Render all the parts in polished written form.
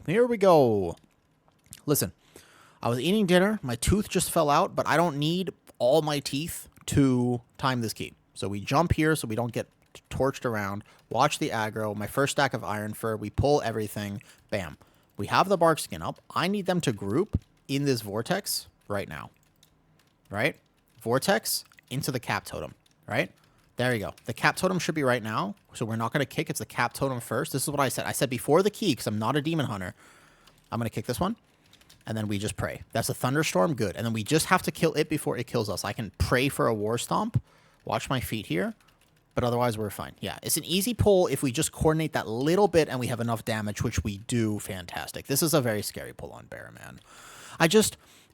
here we go. Listen, I was eating dinner. My tooth just fell out, but I don't need all my teeth to time this key. So we jump here so we don't get torched around. Watch the aggro. My first stack of iron fur. We pull everything. Bam. We have the bark skin up. I need them to group in this vortex right now. Right? Vortex into the cap totem. Right? There you go. The cap totem should be right now. So we're not going to kick. It's the cap totem first. This is what I said. I said before the key, because I'm not a demon hunter. I'm going to kick this one. And then we just pray. That's a thunderstorm. Good. And then we just have to kill it before it kills us. I can pray for a war stomp. Watch my feet here. But otherwise, we're fine. Yeah, it's an easy pull if we just coordinate that little bit and we have enough damage, which we do. Fantastic. This is a very scary pull on Bear, man.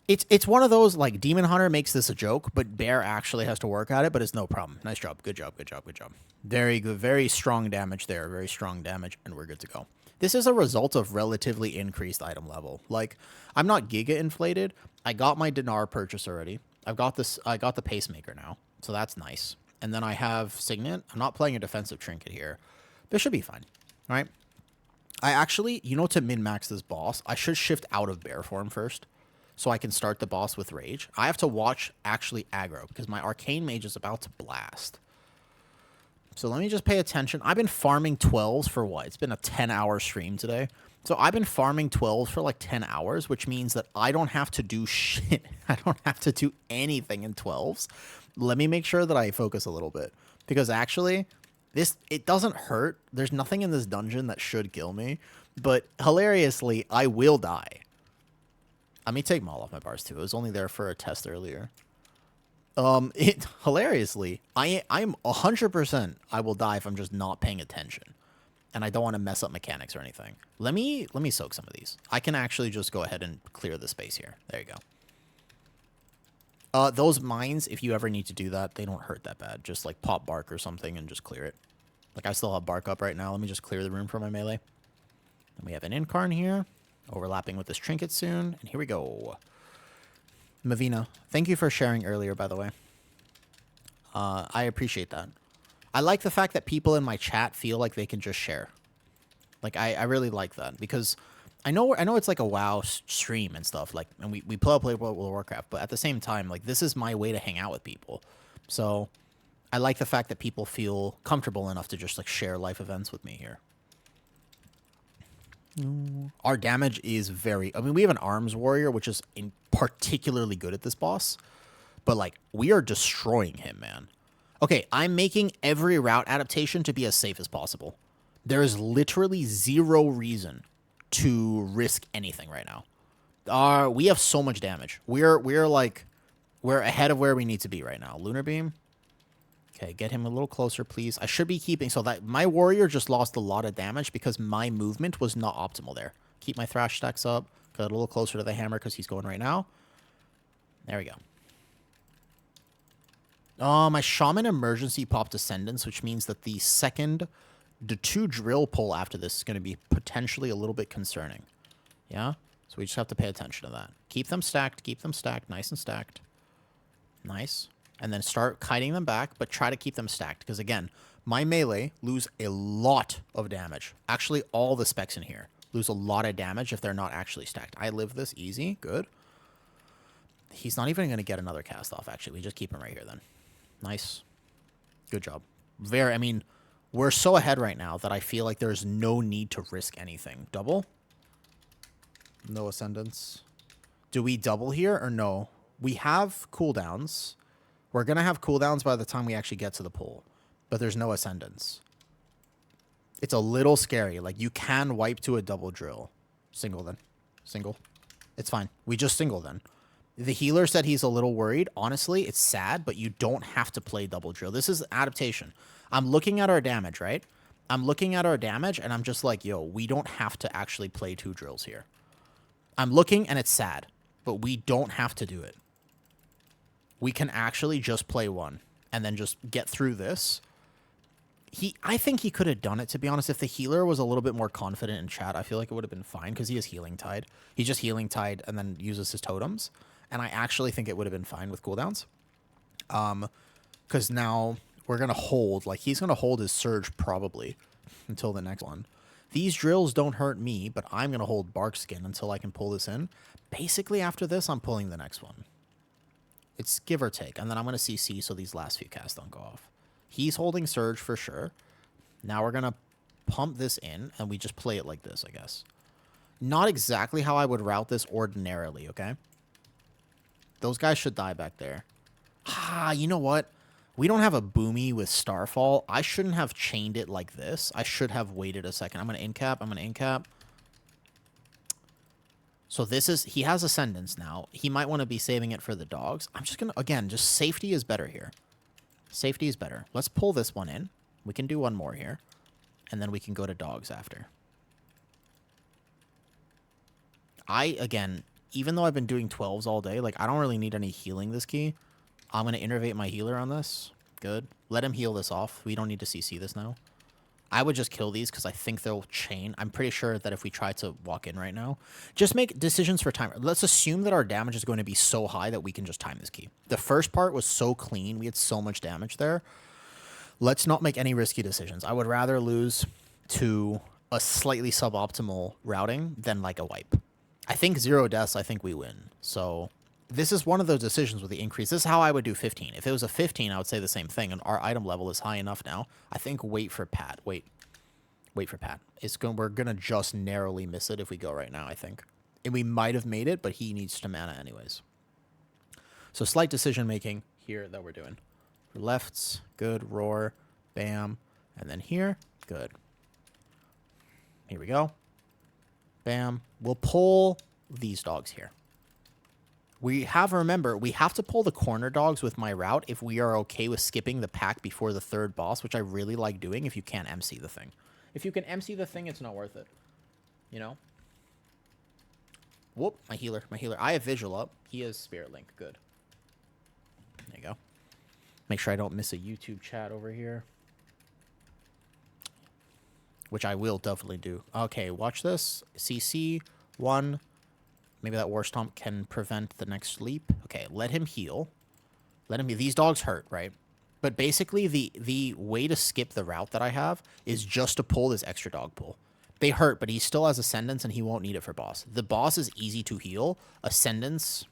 It's one of those, like, Demon Hunter makes this a joke, but Bear actually has to work at it, but it's no problem. Nice job. Good job. Good job. Good job. Very good. Very strong damage there. Very strong damage, and we're good to go. This is a result of relatively increased item level. Like, I'm not giga inflated. I got my dinar purchase already. I got the pacemaker now, so that's nice. And then I have Signet. I'm not playing a defensive trinket here. This should be fine, right? I actually, to min-max this boss, I should shift out of bear form first so I can start the boss with rage. I have to watch actually aggro because my arcane mage is about to blast. So let me just pay attention. I've been farming 12s for what? It's been a 10-hour stream today. So I've been farming 12s for like 10 hours, which means that I don't have to do shit. I don't have to do anything in 12s. Let me make sure that I focus a little bit. Because actually, it doesn't hurt. There's nothing in this dungeon that should kill me. But hilariously, I will die. Let me take Maul off my bars too. It was only there for a test earlier. Hilariously, I'm 100% I will die if I'm just not paying attention. And I don't want to mess up mechanics or anything. Let me soak some of these. I can actually just go ahead and clear the space here. There you go. Those mines, if you ever need to do that, they don't hurt that bad. Just like pop bark or something and just clear it. Like I still have bark up right now. Let me just clear the room for my melee. And we have an incarn here. Overlapping with this trinket soon. And here we go. Mavina, thank you for sharing earlier, by the way. I appreciate that. I like the fact that people in my chat feel like they can just share. Like, I really like that. Because I know it's like a WoW stream and stuff. Like, and we play World of Warcraft. But at the same time, like, this is my way to hang out with people. So, I like the fact that people feel comfortable enough to just, like, share life events with me here. Our damage is very... I mean, we have an arms warrior, which is particularly good at this boss. But, like, we are destroying him, man. Okay, I'm making every route adaptation to be as safe as possible. There is literally zero reason to risk anything right now. We have so much damage. We're ahead of where we need to be right now. Lunar Beam. Okay, get him a little closer, please. I should be keeping... So that my warrior just lost a lot of damage because my movement was not optimal there. Keep my thrash stacks up. Got a little closer to the hammer because he's going right now. There we go. My Shaman Emergency popped Ascendance, which means that the 2 drill pull after this is going to be potentially a little bit concerning. Yeah? So we just have to pay attention to that. Keep them stacked. Keep them stacked. Nice and stacked. Nice. And then start kiting them back, but try to keep them stacked. Because, again, my melee lose a lot of damage. Actually, all the specs in here lose a lot of damage if they're not actually stacked. I live this easy. Good. He's not even going to get another cast off, actually. We just keep him right here, then. Nice. Good job. I mean, we're so ahead right now that I feel like there's no need to risk anything. Double? No Ascendance. Do we double here or no? We have cooldowns. We're going to have cooldowns by the time we actually get to the pool. But there's no Ascendance. It's a little scary. Like, you can wipe to a double drill. Single, then. Single. It's fine. We just single, then. The healer said he's a little worried. Honestly, it's sad, but you don't have to play double drill. This is adaptation. I'm looking at our damage, right? I'm looking at our damage, and I'm just like, yo, we don't have to actually play 2 drills here. I'm looking, and it's sad, but we don't have to do it. We can actually just play 1 and then just get through this. I think he could have done it, to be honest. If the healer was a little bit more confident in chat, I feel like it would have been fine because he is Healing Tide. He just Healing Tide and then uses his totems. And I actually think it would have been fine with cooldowns. Because now we're going to hold. Like, he's going to hold his Surge probably until the next one. These drills don't hurt me, but I'm going to hold bark skin until I can pull this in. Basically, after this, I'm pulling the next one. It's give or take. And then I'm going to CC so these last few casts don't go off. He's holding Surge for sure. Now we're going to pump this in, and we just play it like this, I guess. Not exactly how I would route this ordinarily, okay? Those guys should die back there. Ah, you know what? We don't have a Boomy with Starfall. I shouldn't have chained it like this. I should have waited a second. I'm going to incap. I'm going to incap. So this is... He has Ascendance now. He might want to be saving it for the dogs. I'm just going to... Again, just safety is better here. Safety is better. Let's pull this one in. We can do one more here. And then we can go to dogs after. Again, even though I've been doing 12s all day, like, I don't really need any healing this key. I'm going to innervate my healer on this. Good. Let him heal this off. We don't need to CC this now. I would just kill these because I think they'll chain. I'm pretty sure that if we try to walk in right now, just make decisions for time. Let's assume that our damage is going to be so high that we can just time this key. The first part was so clean. We had so much damage there. Let's not make any risky decisions. I would rather lose to a slightly suboptimal routing than like a wipe. I think 0 deaths, I think we win. So this is one of those decisions with the increase. This is how I would do 15. If it was a 15, I would say the same thing. And our item level is high enough now. I think wait for Pat. Wait for Pat. We're going to just narrowly miss it if we go right now, I think. And we might have made it, but he needs to mana anyways. So slight decision making here that we're doing. Lefts, good. Roar, bam. And then here, good. Here we go. Bam. We'll pull these dogs here. Remember, we have to pull the corner dogs with my route if we are okay with skipping the pack before the third boss, which I really like doing if you can't MC the thing. If you can MC the thing, it's not worth it. You know? Whoop, my healer. I have visual up. He has Spirit Link. Good. There you go. Make sure I don't miss a YouTube chat over here. Which I will definitely do. Okay, watch this. CC 1. Maybe that War Stomp can prevent the next leap. Okay, let him heal. Let him heal. These dogs hurt, right? But basically, the way to skip the route that I have is just to pull this extra dog pull. They hurt, but he still has Ascendance, and he won't need it for boss. The boss is easy to heal. Ascendance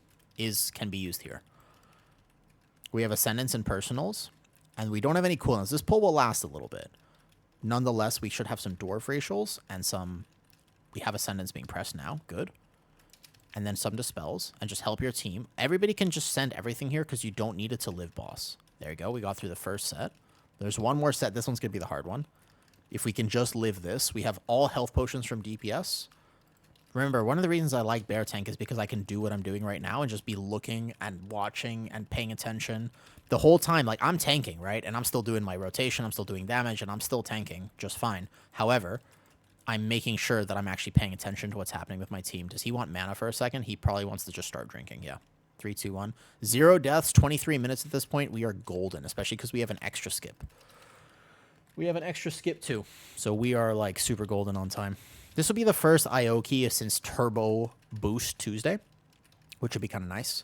can be used here. We have Ascendance and Personals, and we don't have any cooldowns. This pull will last a little bit. Nonetheless, we should have some Dwarf Racials and some... We have Ascendance being pressed now. Good. And then some Dispels. And just help your team. Everybody can just send everything here because you don't need it to live boss. There you go. We got through the first set. There's one more set. This one's going to be the hard one. If we can just live this. We have all health potions from DPS. Remember, one of the reasons I like Bear Tank is because I can do what I'm doing right now and just be looking and watching and paying attention the whole time. Like, I'm tanking, right? And I'm still doing my rotation. I'm still doing damage, and I'm still tanking just fine. However, I'm making sure that I'm actually paying attention to what's happening with my team. Does he want mana for a second? He probably wants to just start drinking. Yeah. 3, 2, 1. 0 deaths, 23 minutes at this point. We are golden, especially because we have an extra skip. We have an extra skip, too. So we are, like, super golden on time. This will be the first IO key since Turbo Boost Tuesday, which would be kind of nice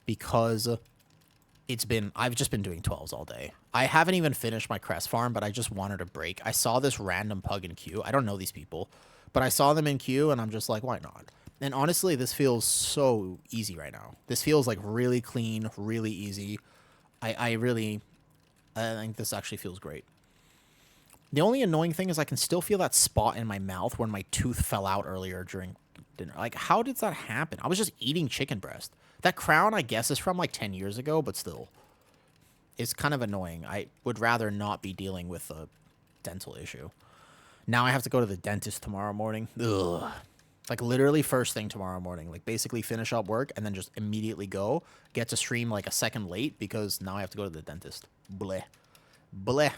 because I've just been doing 12s all day. I haven't even finished my Crest farm, but I just wanted a break. I saw this random pug in queue. I don't know these people, but I saw them in queue, and I'm just like, why not? And honestly, this feels so easy right now. This feels like really clean, really easy. I think this actually feels great. The only annoying thing is I can still feel that spot in my mouth when my tooth fell out earlier during dinner. Like, how did that happen? I was just eating chicken breast. That crown, I guess, is from like 10 years ago, but still. It's kind of annoying. I would rather not be dealing with a dental issue. Now I have to go to the dentist tomorrow morning. Ugh. Like, literally first thing tomorrow morning. Like, basically finish up work and then just immediately go. Get to stream like a second late because now I have to go to the dentist. Bleh. Bleh.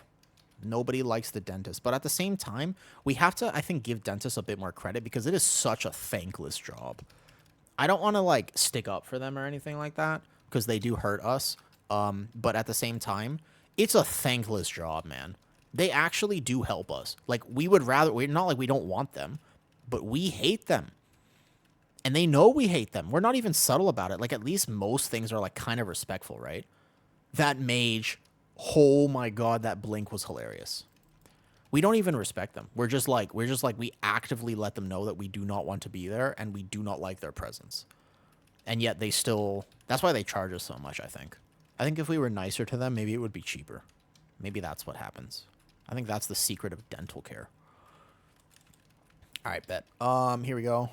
Nobody likes the dentist. But at the same time, we have to, I think, give dentists a bit more credit because it is such a thankless job. I don't want to, like, stick up for them or anything like that because they do hurt us. But at the same time, it's a thankless job, man. They actually do help us. Like, we're not like we don't want them, but we hate them. And they know we hate them. We're not even subtle about it. Like, at least most things are, like, kind of respectful, right? That mage... Oh my god, that blink was hilarious. We don't even respect them. We're just like, we actively let them know that we do not want to be there and we do not like their presence. And yet they still, that's why they charge us so much, I think. I think if we were nicer to them, maybe it would be cheaper. Maybe that's what happens. I think that's the secret of dental care. All right, bet. Here we go.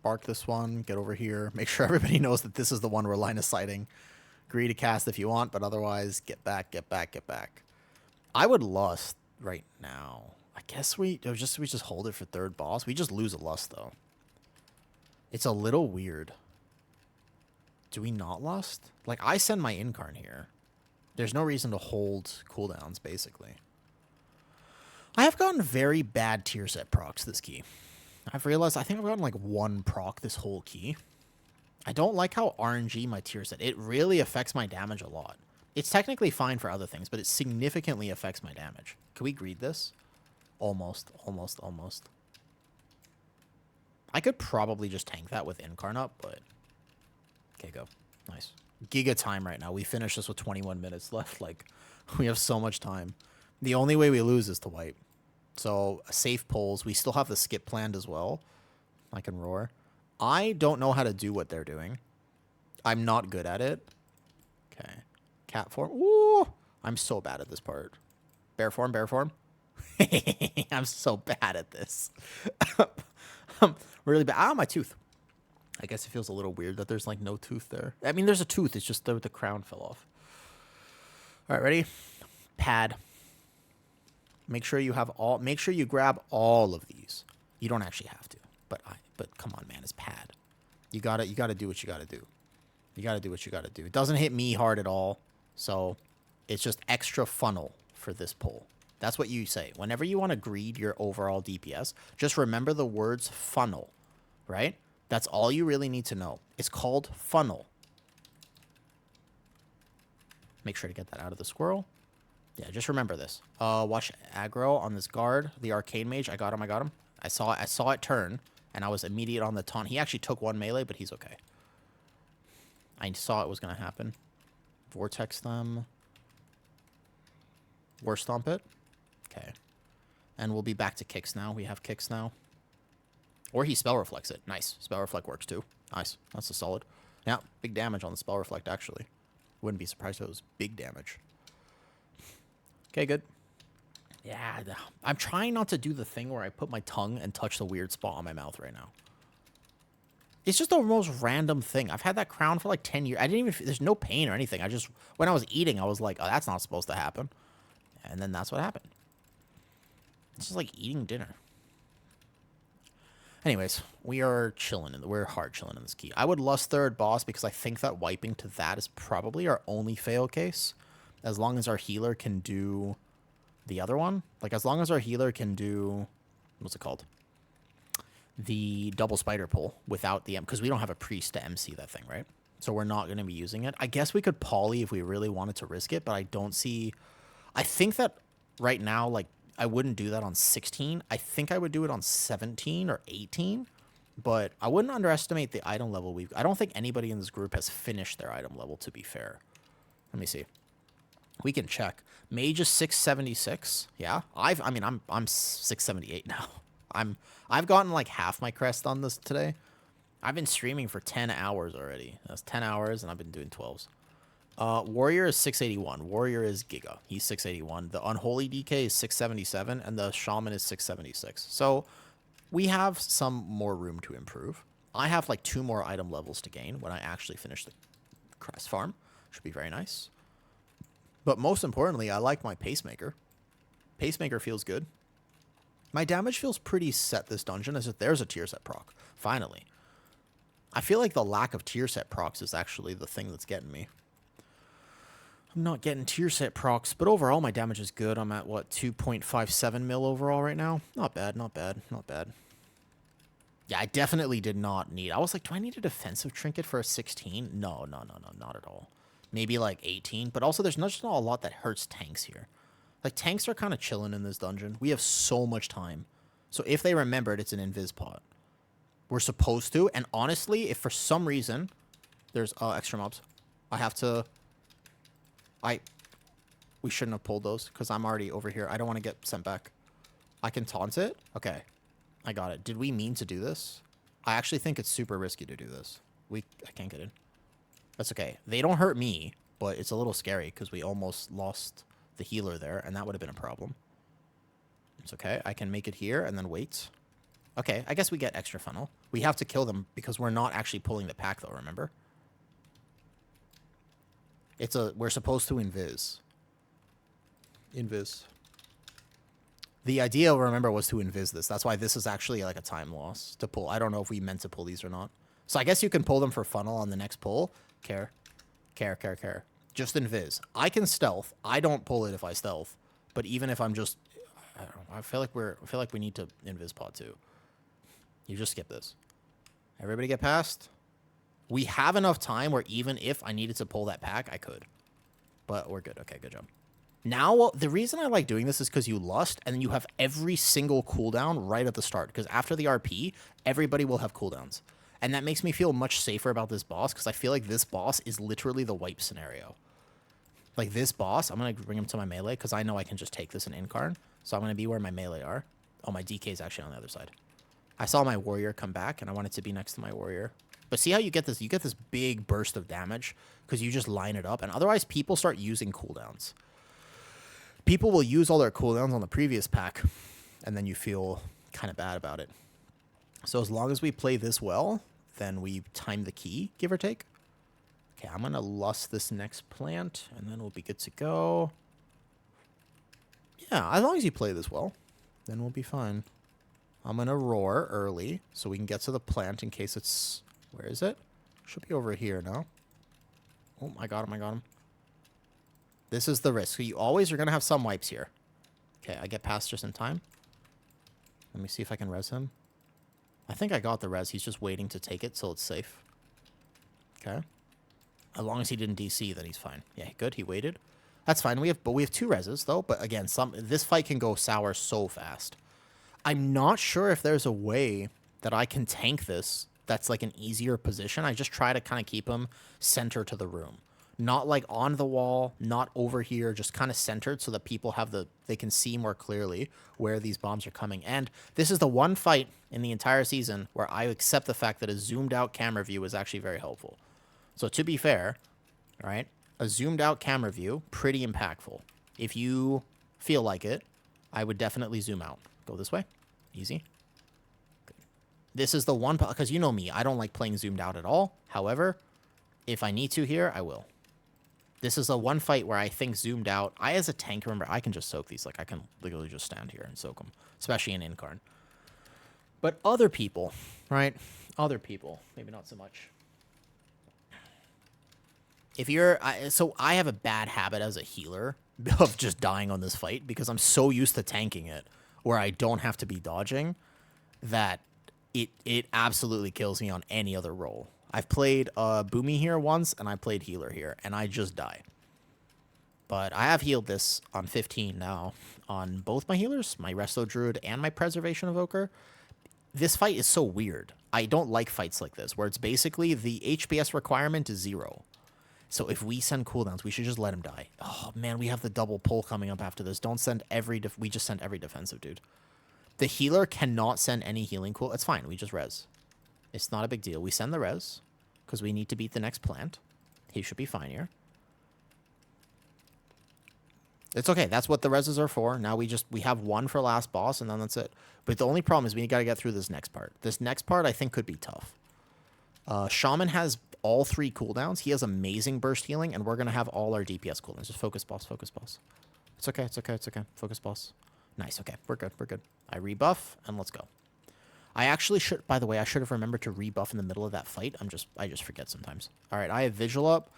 Bark this one. Get over here. Make sure everybody knows that this is the one we're line of sighting. Agree to cast if you want, but otherwise, get back, get back, get back. I would lust right now. I guess we just hold it for third boss. We just lose a lust, though. It's a little weird. Do we not lust? Like, I send my incarn here. There's no reason to hold cooldowns, basically. I have gotten very bad tier set procs this key. I've realized I think I've gotten like one proc this whole key. I don't like how RNG my tier set. It really affects my damage a lot. It's technically fine for other things, but it significantly affects my damage. Can we greed this? Almost, almost, almost. I could probably just tank that with incarn up, but... Okay, go. Nice. Giga time right now. We finish this with 21 minutes left. Like, we have so much time. The only way we lose is to wipe. So, safe pulls. We still have the skip planned as well. I can roar. I don't know how to do what they're doing. I'm not good at it. Okay. Cat form. Ooh! I'm so bad at this part. Bear form, bear form. I'm so bad at this. I'm really bad. Ah, my tooth. I guess it feels a little weird that there's like no tooth there. I mean, there's a tooth. It's just the crown fell off. All right, ready? Pad. Make sure you have all. Make sure you grab all of these. You don't actually have to, but come on, man, it's pad. You gotta do what you gotta do. You gotta do what you gotta do. It doesn't hit me hard at all, so it's just extra funnel for this pull. That's what you say whenever you want to greed your overall DPS. Just remember the words funnel, right? That's all you really need to know. It's called funnel. Make sure to get that out of the squirrel. Yeah, just remember this. Watch aggro on this guard, the arcane mage. I got him. I got him. I saw it turn, and I was immediate on the taunt. He actually took one melee, but he's okay. I saw it was gonna happen. Vortex them. War stomp it. Okay. And we'll be back to kicks now. We have kicks now. Or he spell reflects it. Nice. Spell reflect works too. Nice. That's a solid. Yeah, big damage on the spell reflect actually. Wouldn't be surprised if it was big damage. Okay, good. Yeah, I'm trying not to do the thing where I put my tongue and touch the weird spot on my mouth right now. It's just the most random thing. I've had that crown for like 10 years. I didn't even... There's no pain or anything. I just... When I was eating, I was like, oh, that's not supposed to happen. And then that's what happened. It's just like eating dinner. Anyways, we are chilling. We're hard chilling in this key. I would lust third boss because I think that wiping to that is probably our only fail case. As long as our healer can do the other one. Like, as long as our healer can do... What's it called? The double spider pull without the... Because we don't have a priest to MC that thing, right? So we're not going to be using it. I guess we could poly if we really wanted to risk it, but I don't see... I think that right now, like, I wouldn't do that on 16. I think I would do it on 17 or 18. But I wouldn't underestimate the item level we've... I don't think anybody in this group has finished their item level, to be fair. Let me see. We can check. Mage is 676. Yeah. I'm 678 now. I've gotten like half my crest on this today. I've been streaming for 10 hours already. That's 10 hours and I've been doing 12s. Warrior is 681. Warrior is Giga. He's 681. The Unholy DK is 677 and the Shaman is 676. So we have some more room to improve. I have like 2 more item levels to gain when I actually finish the crest farm. Should be very nice. But most importantly, I like my Pacemaker. Pacemaker feels good. My damage feels pretty set this dungeon as if there's a tier set proc. Finally. I feel like the lack of tier set procs is actually the thing that's getting me. I'm not getting tier set procs, but overall my damage is good. I'm at, what, 2.57 mil overall right now? Not bad, not bad, not bad. Yeah, I definitely did not need... I was like, do I need a defensive trinket for a 16? No, not at all. Maybe like 18, but also there's not a lot that hurts tanks here. Like, tanks are kind of chilling in this dungeon. We have so much time. So if they remembered, it's an invis pot. We're supposed to, and honestly, if for some reason there's extra mobs, I have to... We shouldn't have pulled those, because I'm already over here. I don't want to get sent back. I can taunt it? Okay. I got it. Did we mean to do this? I actually think it's super risky to do this. I can't get in. That's okay. They don't hurt me, but it's a little scary because we almost lost the healer there, and that would have been a problem. It's okay. I can make it here and then wait. Okay, I guess we get extra funnel. We have to kill them because we're not actually pulling the pack, though, remember? We're supposed to invis. Invis. The idea, remember, was to invis this. That's why this is actually like a time loss to pull. I don't know if we meant to pull these or not. So I guess you can pull them for funnel on the next pull. Care. Just invis. I can stealth. I don't pull it if I stealth. But even if I'm just... I don't know. I feel like we need to invis pod too. You just skip this. Everybody get past. We have enough time where even if I needed to pull that pack, I could. But we're good. Okay, good job. Now, the reason I like doing this is because you lust, and then you have every single cooldown right at the start. Because after the RP, everybody will have cooldowns. And that makes me feel much safer about this boss, because I feel like this boss is literally the wipe scenario. Like, this boss, I'm going to bring him to my melee, because I know I can just take this in Incarn. So I'm going to be where my melee are. Oh, my DK is actually on the other side. I saw my warrior come back, and I wanted to be next to my warrior. But see how you get this? You get this big burst of damage, because you just line it up. And otherwise, people start using cooldowns. People will use all their cooldowns on the previous pack, and then you feel kind of bad about it. So as long as we play this well, then we time the key, give or take. Okay, I'm going to lust this next plant, and then we'll be good to go. Yeah, as long as you play this well, then we'll be fine. I'm going to roar early, so we can get to the plant in case it's... Where is it? Should be over here, no? Oh, I got him. This is the risk. So you're going to have some wipes here. Okay, I get past just in time. Let me see if I can res him. I think I got the res. He's just waiting to take it till it's safe. Okay. As long as he didn't DC, then he's fine. Yeah, good. He waited. That's fine. We have 2 reses, though. But again, this fight can go sour so fast. I'm not sure if there's a way that I can tank this that's like an easier position. I just try to kind of keep him center to the room. Not like on the wall, not over here, just kind of centered so that people they can see more clearly where these bombs are coming. And this is the one fight in the entire season where I accept the fact that a zoomed out camera view is actually very helpful. So to be fair, all right, a zoomed out camera view, pretty impactful. If you feel like it, I would definitely zoom out. Go this way. Easy. Good. This is the one, because you know me, I don't like playing zoomed out at all. However, if I need to here, I will. This is the one fight where I think zoomed out. I, as a tank, remember, I can just soak these. Like, I can literally just stand here and soak them, especially in Incarn. But other people, right? Other people, maybe not so much. If you're... So I have a bad habit as a healer of just dying on this fight because I'm so used to tanking it where I don't have to be dodging that it absolutely kills me on any other role. I've played Boomy here once, and I played healer here, and I just die. But I have healed this on 15 now on both my healers, my Resto Druid and my Preservation Evoker. This fight is so weird. I don't like fights like this, where it's basically the HPS requirement is 0. So if we send cooldowns, we should just let him die. Oh, man, we have the double pull coming up after this. Don't send every... we just sent every defensive, dude. The healer cannot send any healing cool. It's fine. We just res. It's not a big deal. We send the res because we need to beat the next plant. He should be fine here. It's okay. That's what the reses are for. Now we have one for last boss, and then that's it. But the only problem is we got to get through this next part. This next part, I think, could be tough. Shaman has all 3 cooldowns. He has amazing burst healing, and we're going to have all our DPS cooldowns. Just focus boss, focus boss. It's okay, it's okay, it's okay. Focus boss. Nice, okay. We're good, we're good. I rebuff, and let's go. I actually should... By the way, I should have remembered to rebuff in the middle of that fight. I just forget sometimes. All right, I have Vigil up.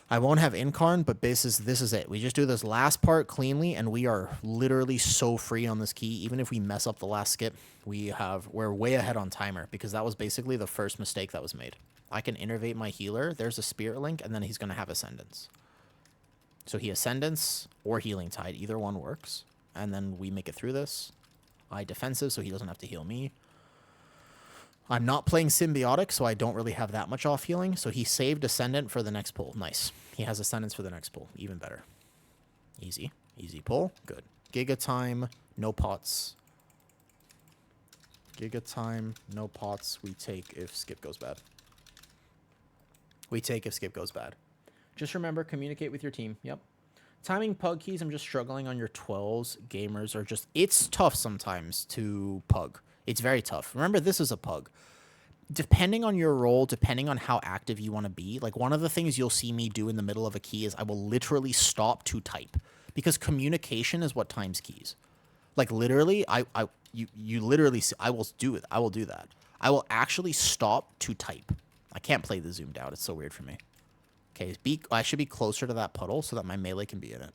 I won't have Incarn, but this is it. We just do this last part cleanly, and we are literally so free on this key. Even if we mess up the last skip, we're way ahead on timer, because that was basically the first mistake that was made. I can innervate my healer. There's a Spirit Link, and then he's going to have Ascendance. So he Ascendance or Healing Tide. Either one works. And then we make it through this. I defensive, so he doesn't have to heal me. I'm not playing Symbiotic, so I don't really have that much off healing. So he saved Ascendant for the next pull. Nice. He has Ascendance for the next pull. Even better. Easy. Easy pull. Good. Giga time. No pots. Giga time, no pots. We take if skip goes bad. We take if skip goes bad. Just remember, communicate with your team. Yep. Timing pug keys, I'm just struggling on your 12s. Gamers are just... It's tough sometimes to pug. It's very tough. Remember, this is a pug. Depending on your role, depending on how active you want to be, like one of the things you'll see me do in the middle of a key is I will literally stop to type. Because communication is what times keys. Like literally, you literally see, I will do it. I will do that. I will actually stop to type. I can't play the zoomed out. It's so weird for me. Okay, I should be closer to that puddle so that my melee can be in it.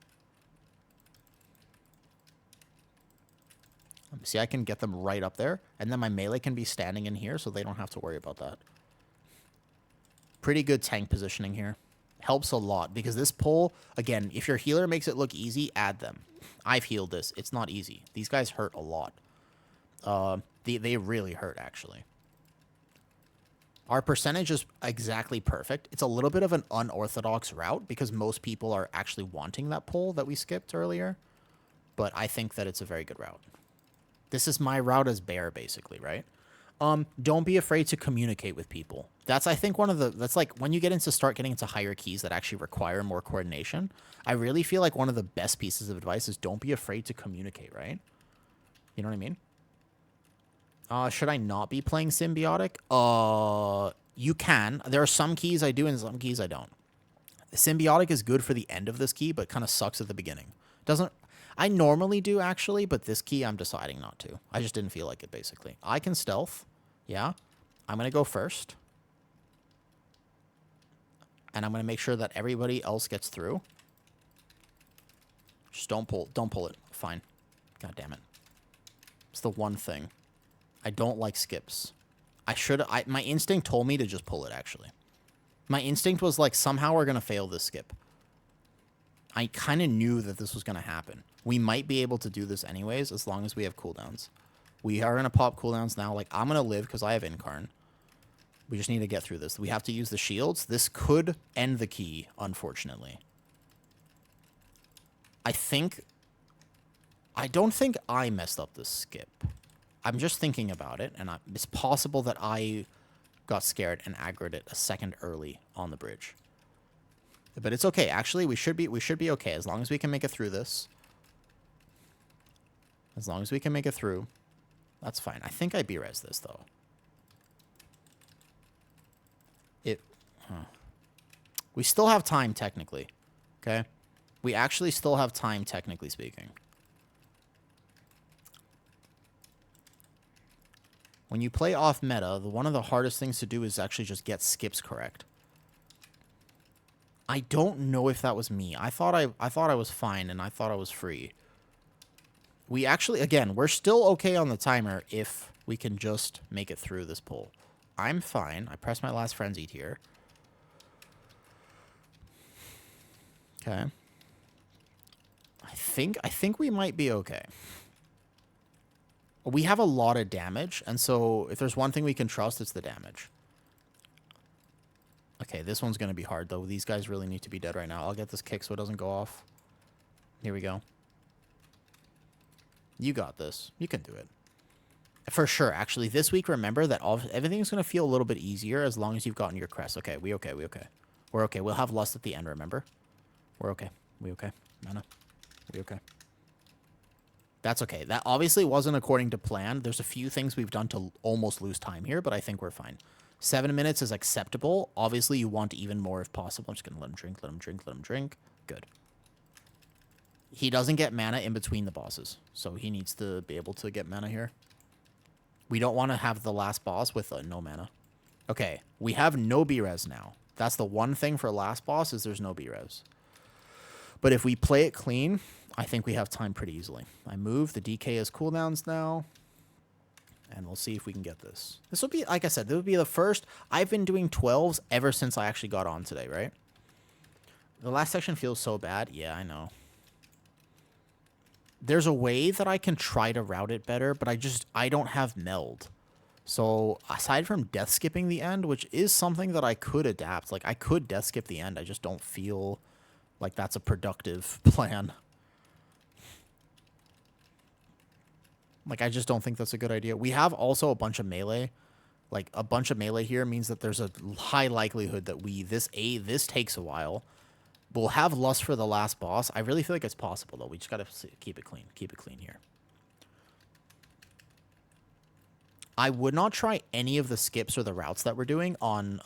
See, I can get them right up there, and then my melee can be standing in here so they don't have to worry about that. Pretty good tank positioning here. Helps a lot, because this pull, again, if your healer makes it look easy, add them. I've healed this. It's not easy. These guys hurt a lot. They really hurt, actually. Our percentage is exactly perfect. It's a little bit of an unorthodox route because most people are actually wanting that pull that we skipped earlier. But I think that it's a very good route. This is my route as bear, basically, right? Don't be afraid to communicate with people. That's, I think, that's like when you start getting into higher keys that actually require more coordination. I really feel like one of the best pieces of advice is don't be afraid to communicate, right? You know what I mean? Should I not be playing Symbiotic? You can. There are some keys I do and some keys I don't. The Symbiotic is good for the end of this key, but kind of sucks at the beginning. I normally do, actually, but this key I'm deciding not to. I just didn't feel like it, basically. I can stealth. Yeah. I'm going to go first. And I'm going to make sure that everybody else gets through. Just don't pull it. Fine. God damn it. It's the one thing. I don't like skips. My instinct told me to just pull it, actually. My instinct was like, somehow we're going to fail this skip. I kind of knew that this was going to happen. We might be able to do this anyways, as long as we have cooldowns. We are going to pop cooldowns now. Like, I'm going to live because I have Incarn. We just need to get through this. We have to use the shields. This could end the key, unfortunately. I don't think I messed up this skip. I'm just thinking about it, and it's possible that I got scared and aggroed it a second early on the bridge. But it's okay. Actually, we should be okay as long as we can make it through this. As long as we can make it through, that's fine. I think I B-res this though. We still have time technically. Okay? We actually still have time technically speaking. When you play off meta, one of the hardest things to do is actually just get skips correct. I don't know if that was me. I thought I was fine and I thought I was free. We actually, again, we're still okay on the timer if we can just make it through this pull. I'm fine. I pressed my last frenzied here. Okay. I think we might be okay. We have a lot of damage, and so if there's one thing we can trust, it's the damage. Okay, this one's going to be hard, though. These guys really need to be dead right now. I'll get this kick so it doesn't go off. Here we go. You got this. You can do it. For sure. Actually, this week, remember that everything's going to feel a little bit easier as long as you've gotten your crest. Okay, we okay. We're okay. We'll have lust at the end, remember? We're okay. We okay. Mana. We okay. That's okay. That obviously wasn't according to plan. There's a few things we've done to almost lose time here, but I think we're fine. 7 minutes is acceptable. Obviously, you want even more if possible. I'm just going to let him drink, let him drink, let him drink. Good. He doesn't get mana in between the bosses, so he needs to be able to get mana here. We don't want to have the last boss with no mana. Okay, we have no B-res now. That's the one thing for last boss is there's no B-res. But if we play it clean, I think we have time pretty easily. I move. The DK is cooldowns now. And we'll see if we can get this. This will be, like I said, this will be the first. I've been doing 12s ever since I actually got on today, right? The last section feels so bad. Yeah, I know. There's a way that I can try to route it better, but I don't have meld. So aside from death skipping the end, which is something that I could adapt, like I could death skip the end. I just don't feel like that's a productive plan. Like, I just don't think that's a good idea. We have also a bunch of melee. Like, a bunch of melee here means that there's a high likelihood that this takes a while. We'll have Lust for the last boss. I really feel like it's possible, though. We just got to keep it clean. Keep it clean here. I would not try any of the skips or the routes that we're doing on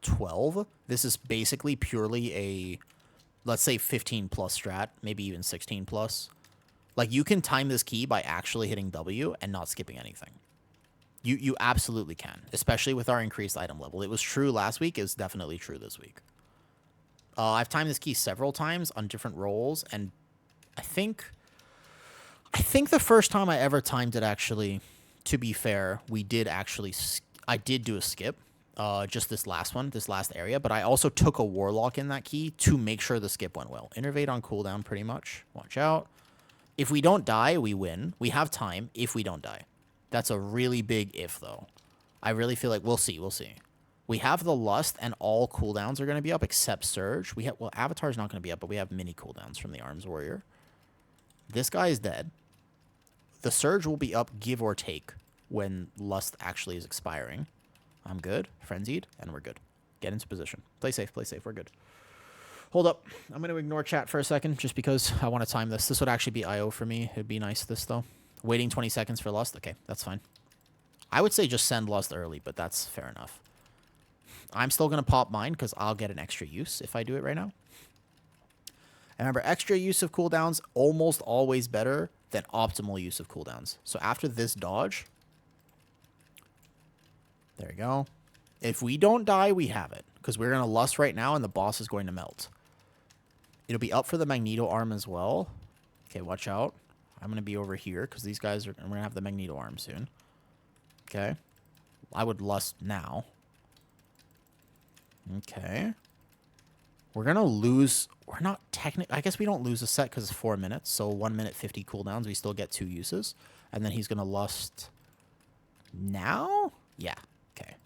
12. This is basically purely a, let's say, 15 plus strat, maybe even 16 plus. Like, you can time this key by actually hitting W and not skipping anything. You absolutely can, especially with our increased item level. It was true last week. It's definitely true this week. I've timed this key several times on different rolls, and I think the first time I ever timed it, actually, to be fair, I did do a skip, just this last area, but I also took a Warlock in that key to make sure the skip went well. Innervate on cooldown, pretty much. Watch out. If we don't die, we win. We have time if we don't die. That's a really big if, though. I really feel like we'll see. We have the Lust, and all cooldowns are going to be up except Surge. Well, Avatar's not going to be up, but we have mini cooldowns from the Arms Warrior. This guy is dead. The Surge will be up, give or take, when Lust actually is expiring. I'm good. Frenzied, and we're good. Get into position. Play safe. We're good. Hold up. I'm going to ignore chat for a second, just because I want to time this. This would actually be IO for me. It'd be nice, this, though. Waiting 20 seconds for Lust? Okay, that's fine. I would say just send Lust early, but that's fair enough. I'm still going to pop mine, because I'll get an extra use if I do it right now. And remember, extra use of cooldowns almost always better than optimal use of cooldowns. So after this dodge, there we go. If we don't die, we have it, because we're going to Lust right now, and the boss is going to melt. It'll be up for the Magneto arm as well. Okay, watch out. I'm going to be over here, because these guys are... We're going to have the Magneto arm soon. Okay. I would Lust now. Okay. We're going to lose... We're not technically... I guess we don't lose a set because it's 4 minutes. So 1 minute 50 cooldowns. We still get 2 uses. And then he's going to Lust... Now? Yeah. Okay.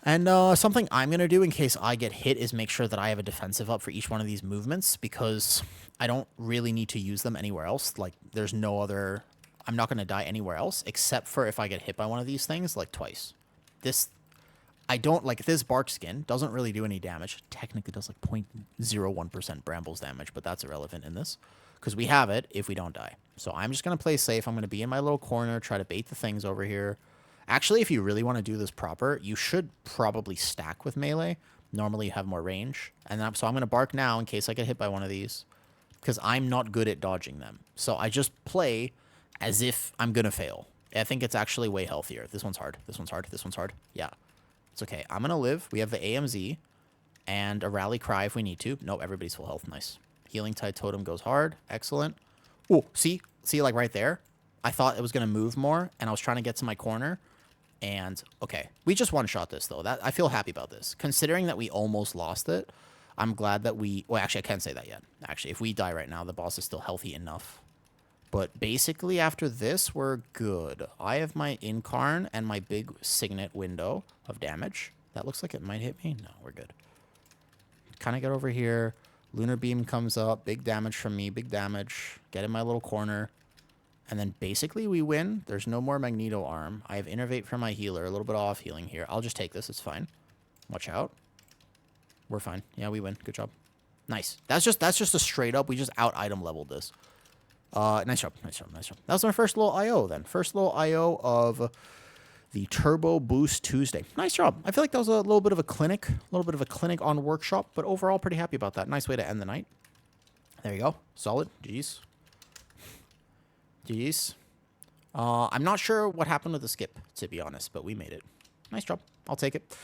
And something I'm going to do in case I get hit is make sure that I have a defensive up for each one of these movements, because I don't really need to use them anywhere else. Like, there's no other... I'm not going to die anywhere else, except for if I get hit by one of these things, like twice. This... I don't... Like, this Bark Skin doesn't really do any damage. Technically does, like, 0.01% Brambles damage, but that's irrelevant in this, because we have it if we don't die. So I'm just going to play safe. I'm going to be in my little corner, try to bait the things over here. Actually, if you really want to do this proper, you should probably stack with melee. Normally, you have more range. And so I'm going to Bark now in case I get hit by one of these, because I'm not good at dodging them. So I just play as if I'm going to fail. I think it's actually way healthier. This one's hard. This one's hard. This one's hard. Yeah. It's okay. I'm going to live. We have the AMZ and a Rally Cry if we need to. Nope, everybody's full health. Nice. Healing Tide Totem goes hard. Excellent. Oh, see? See, like right there? I thought it was going to move more, and I was trying to get to my corner. And, okay, we just one-shot this, though. I feel happy about this. Considering that we almost lost it, I'm glad that we... Well, actually, I can't say that yet. Actually, if we die right now, the boss is still healthy enough. But basically, after this, we're good. I have my Incarn and my big Signet window of damage. That looks like it might hit me. No, we're good. Kind of get over here. Lunar Beam comes up. Big damage from me. Big damage. Get in my little corner. And then basically we win. There's no more Magneto arm. I have Innervate for my healer. A little bit off healing here. I'll just take this. It's fine. Watch out. We're fine. Yeah, we win. Good job. Nice. That's just a straight up. We just out item leveled this. Nice job. Nice job. Nice job. That was my first little IO then. First little IO of the Turbo Boost Tuesday. Nice job. I feel like that was a little bit of a clinic. A little bit of a clinic on workshop. But overall, pretty happy about that. Nice way to end the night. There you go. Solid. Jeez. Jeez. I'm not sure what happened with the skip, to be honest, but we made it. Nice job. I'll take it.